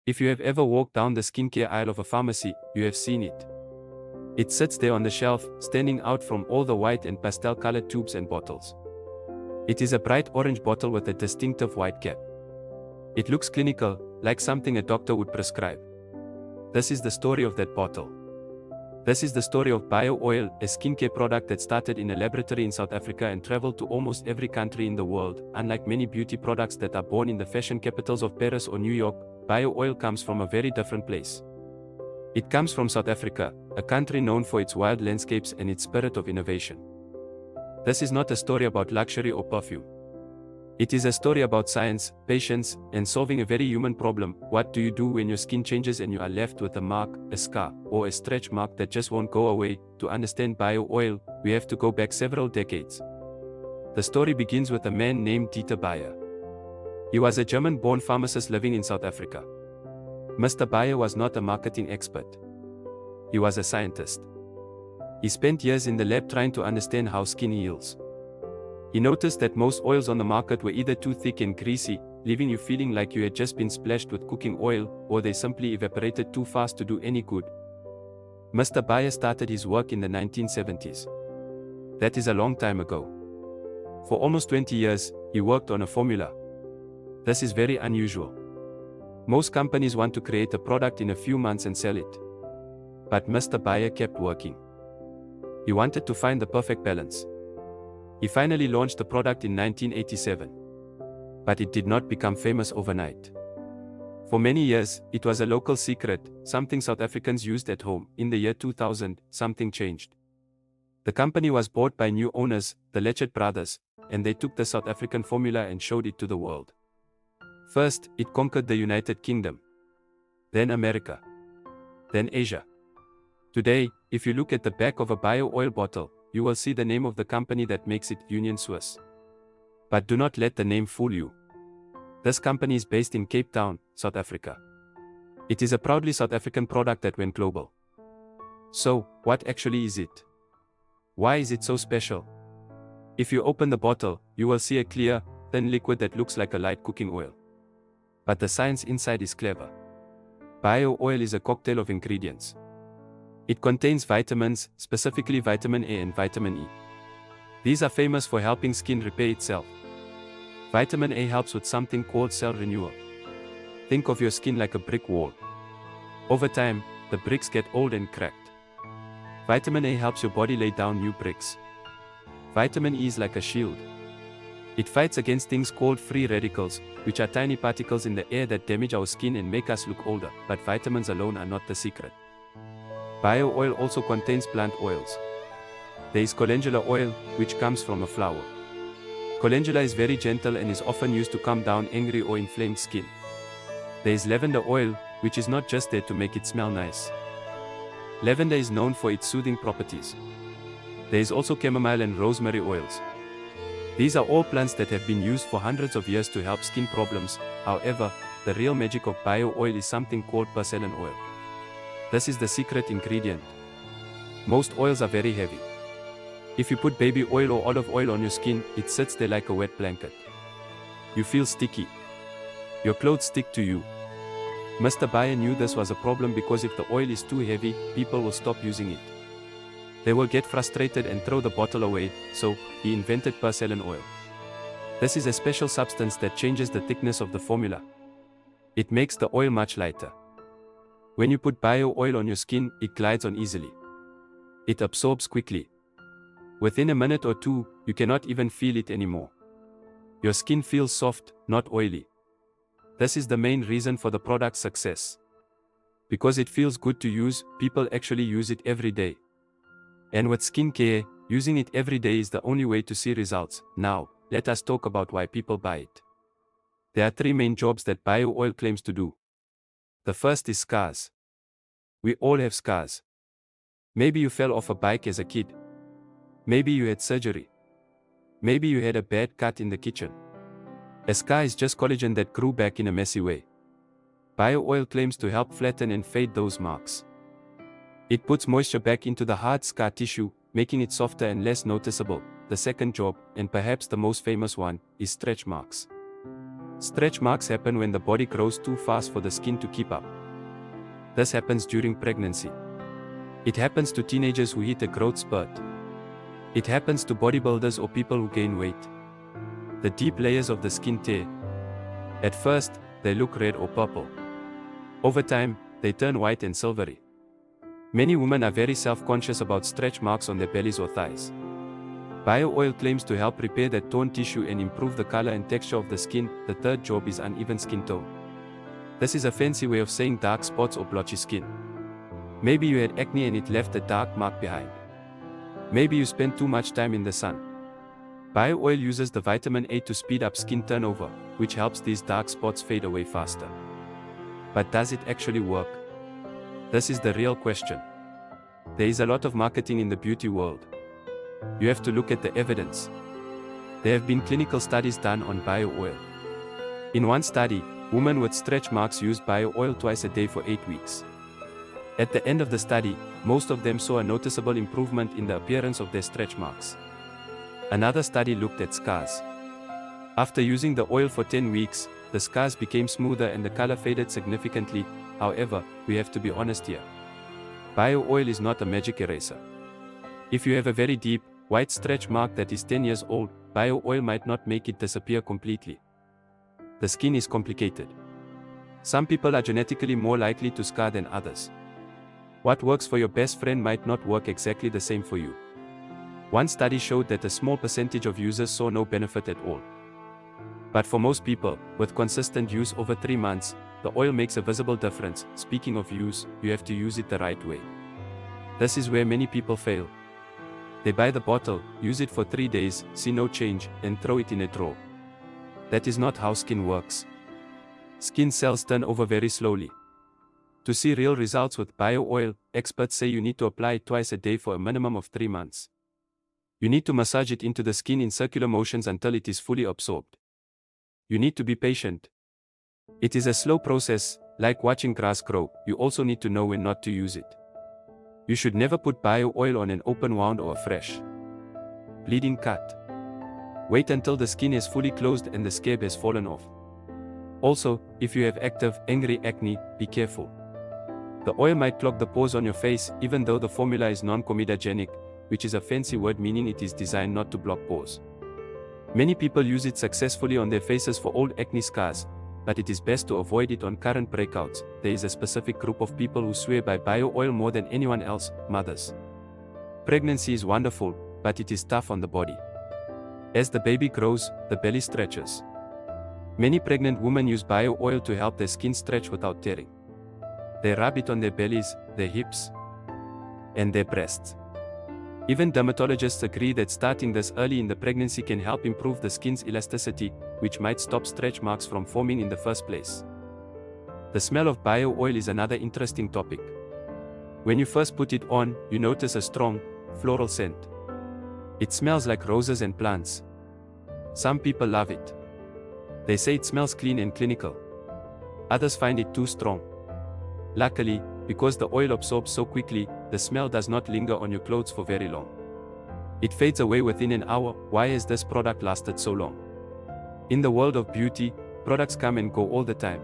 If you have ever walked down the skincare aisle of a pharmacy, you have seen it. It sits there on the shelf, standing out from all the white and pastel-colored tubes and bottles. It is a bright orange bottle with a distinctive white cap. It looks clinical, like something a doctor would prescribe. This is the story of that bottle. This is the story of bio oil, a skincare product that started in a laboratory in South Africa and traveled to almost every country in the world. Unlike many beauty products that are born in the fashion capitals of Paris or New York, bio oil comes from a very different place. It comes from South Africa, a country known for its wild landscapes and its spirit of innovation. This is not a story about luxury or perfume. It is a story about science, patience, and solving a very human problem. What do you do when your skin changes and you are left with a mark, a scar, or a stretch mark that just won't go away? To understand bio oil, we have to go back several decades. The story begins with a man named Dieter Beier. He was a German-born pharmacist living in South Africa. Mr. Beier was not a marketing expert. He was a scientist. He spent years in the lab trying to understand how skin heals. He noticed that most oils on the market were either too thick and greasy, leaving you feeling like you had just been splashed with cooking oil, or they simply evaporated too fast to do any good. Mr. Beier started his work in the 1970s. That is a long time ago. For almost 20 years, he worked on a formula. This is very unusual. Most companies want to create a product in a few months and sell it. But Mr. Beier kept working. He wanted to find the perfect balance. He finally launched the product in 1987. But it did not become famous overnight. For many years, it was a local secret, something South Africans used at home. In the year 2000, something changed. The company was bought by new owners, the Lechet brothers, and they took the South African formula and showed it to the world. First, it conquered the United Kingdom. Then America. Then Asia. Today, if you look at the back of a bio oil bottle, you will see the name of the company that makes it, Union Swiss. But do not let the name fool you. This company is based in Cape Town, South Africa. It is a proudly South African product that went global. So, what actually is it? Why is it so special? If you open the bottle, you will see a clear, thin liquid that looks like a light cooking oil. But the science inside is clever. Bio oil is a cocktail of ingredients. It contains vitamins, specifically vitamin A and vitamin E. These are famous for helping skin repair itself. Vitamin A helps with something called cell renewal. Think of your skin like a brick wall. Over time, the bricks get old and cracked. Vitamin A helps your body lay down new bricks. Vitamin E is like a shield. It fights against things called free radicals, which are tiny particles in the air that damage our skin and make us look older, but vitamins alone are not the secret. Bio oil also contains plant oils. There is calendula oil, which comes from a flower. Calendula is very gentle and is often used to calm down angry or inflamed skin. There is lavender oil, which is not just there to make it smell nice. Lavender is known for its soothing properties. There is also chamomile and rosemary oils. These are all plants that have been used for hundreds of years to help skin problems. However, the real magic of bio oil is something called persillin oil. This is the secret ingredient. Most oils are very heavy. If you put baby oil or olive oil on your skin, it sits there like a wet blanket. You feel sticky. Your clothes stick to you. Mr. Beier knew this was a problem because if the oil is too heavy, people will stop using it. They will get frustrated and throw the bottle away, so he invented persillin oil. This is a special substance that changes the thickness of the formula. It makes the oil much lighter. When you put bio oil on your skin, it glides on easily. It absorbs quickly. Within a minute or two, you cannot even feel it anymore. Your skin feels soft, not oily. This is the main reason for the product's success. Because it feels good to use, people actually use it every day. And with skincare, using it every day is the only way to see results. Now, let us talk about why people buy it. There are three main jobs that bio oil claims to do. The first is scars. We all have scars. Maybe you fell off a bike as a kid. Maybe you had surgery. Maybe you had a bad cut in the kitchen. A scar is just collagen that grew back in a messy way. Bio oil claims to help flatten and fade those marks. It puts moisture back into the hard scar tissue, making it softer and less noticeable. The second job, and perhaps the most famous one, is stretch marks. Stretch marks happen when the body grows too fast for the skin to keep up. This happens during pregnancy. It happens to teenagers who hit a growth spurt. It happens to bodybuilders or people who gain weight. The deep layers of the skin tear. At first, they look red or purple. Over time, they turn white and silvery. Many women are very self-conscious about stretch marks on their bellies or thighs. Bio oil claims to help repair that torn tissue and improve the color and texture of the skin. The third job is uneven skin tone. This is a fancy way of saying dark spots or blotchy skin. Maybe you had acne and it left a dark mark behind. Maybe you spent too much time in the sun. Bio oil uses the vitamin A to speed up skin turnover, which helps these dark spots fade away faster. But does it actually work? This is the real question. There is a lot of marketing in the beauty world. You have to look at the evidence. There have been clinical studies done on bio oil. In one study, women with stretch marks used bio oil twice a day for 8 weeks. At the end of the study, most of them saw a noticeable improvement in the appearance of their stretch marks. Another study looked at scars. After using the oil for 10 weeks, the scars became smoother and the color faded significantly. However, we have to be honest here. Bio oil is not a magic eraser. If you have a very deep, white stretch mark that is 10 years old, bio oil might not make it disappear completely. The skin is complicated. Some people are genetically more likely to scar than others. What works for your best friend might not work exactly the same for you. One study showed that a small percentage of users saw no benefit at all. But for most people, with consistent use over 3 months, the oil makes a visible difference. Speaking of use, you have to use it the right way. This is where many people fail. They buy the bottle, use it for 3 days, see no change, and throw it in a drawer. That is not how skin works. Skin cells turn over very slowly. To see real results with bio oil, experts say you need to apply it twice a day for a minimum of 3 months. You need to massage it into the skin in circular motions until it is fully absorbed. You need to be patient. It is a slow process, like watching grass grow. You also need to know when not to use it. You should never put bio oil on an open wound or a fresh, bleeding cut. Wait until the skin is fully closed and the scab has fallen off. Also, if you have active, angry acne, be careful. The oil might clog the pores on your face, even though the formula is non-comedogenic, which is a fancy word meaning it is designed not to block pores. Many people use it successfully on their faces for old acne scars, but it is best to avoid it on current breakouts. There is a specific group of people who swear by bio oil more than anyone else: mothers. Pregnancy is wonderful, but it is tough on the body. As the baby grows, the belly stretches. Many pregnant women use bio oil to help their skin stretch without tearing. They rub it on their bellies, their hips, and their breasts. Even dermatologists agree that starting this early in the pregnancy can help improve the skin's elasticity, which might stop stretch marks from forming in the first place. The smell of bio oil is another interesting topic. When you first put it on, you notice a strong, floral scent. It smells like roses and plants. Some people love it. They say it smells clean and clinical. Others find it too strong. Luckily, because the oil absorbs so quickly, the smell does not linger on your clothes for very long. It fades away within an hour. Why has this product lasted so long? In the world of beauty, products come and go all the time.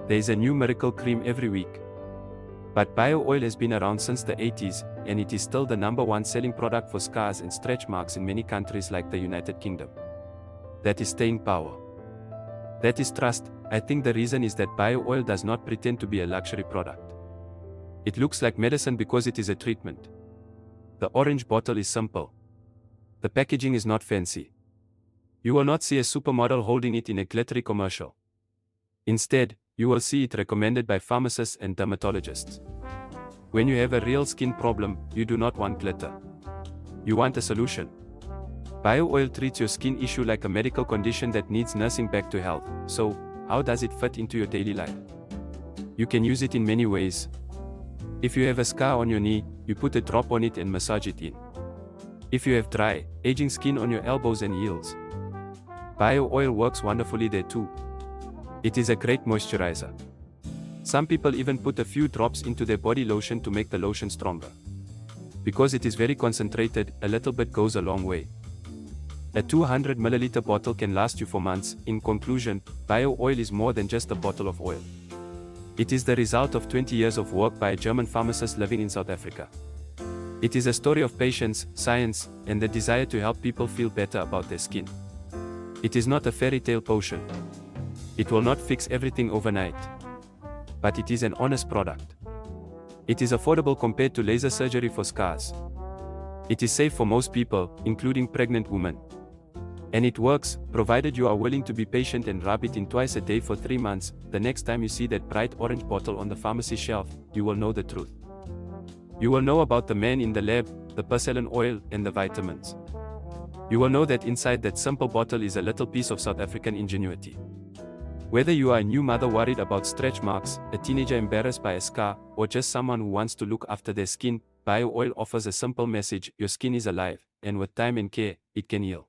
There is a new miracle cream every week. But bio oil has been around since the 80s, and it is still the #1 selling product for scars and stretch marks in many countries like the United Kingdom. That is staying power. That is trust. I think the reason is that bio oil does not pretend to be a luxury product. It looks like medicine because it is a treatment. The orange bottle is simple. The packaging is not fancy. You will not see a supermodel holding it in a glittery commercial. Instead, you will see it recommended by pharmacists and dermatologists. When you have a real skin problem, you do not want glitter. You want a solution. Bio oil treats your skin issue like a medical condition that needs nursing back to health. So, how does it fit into your daily life? You can use it in many ways. If you have a scar on your knee, you put a drop on it and massage it in. If you have dry, aging skin on your elbows and heels, bio oil works wonderfully there too. It is a great moisturizer. Some people even put a few drops into their body lotion to make the lotion stronger. Because it is very concentrated, a little bit goes a long way. A 200 milliliter bottle can last you for months. In conclusion, bio oil is more than just a bottle of oil. It is the result of 20 years of work by a German pharmacist living in South Africa. It is a story of patience, science, and the desire to help people feel better about their skin. It is not a fairy tale potion. It will not fix everything overnight. But it is an honest product. It is affordable compared to laser surgery for scars. It is safe for most people, including pregnant women. And it works, provided you are willing to be patient and rub it in twice a day for 3 months. The next time you see that bright orange bottle on the pharmacy shelf, you will know the truth. You will know about the man in the lab, the porcelain oil, and the vitamins. You will know that inside that simple bottle is a little piece of South African ingenuity. Whether you are a new mother worried about stretch marks, a teenager embarrassed by a scar, or just someone who wants to look after their skin, bio oil offers a simple message: your skin is alive, and with time and care, it can heal.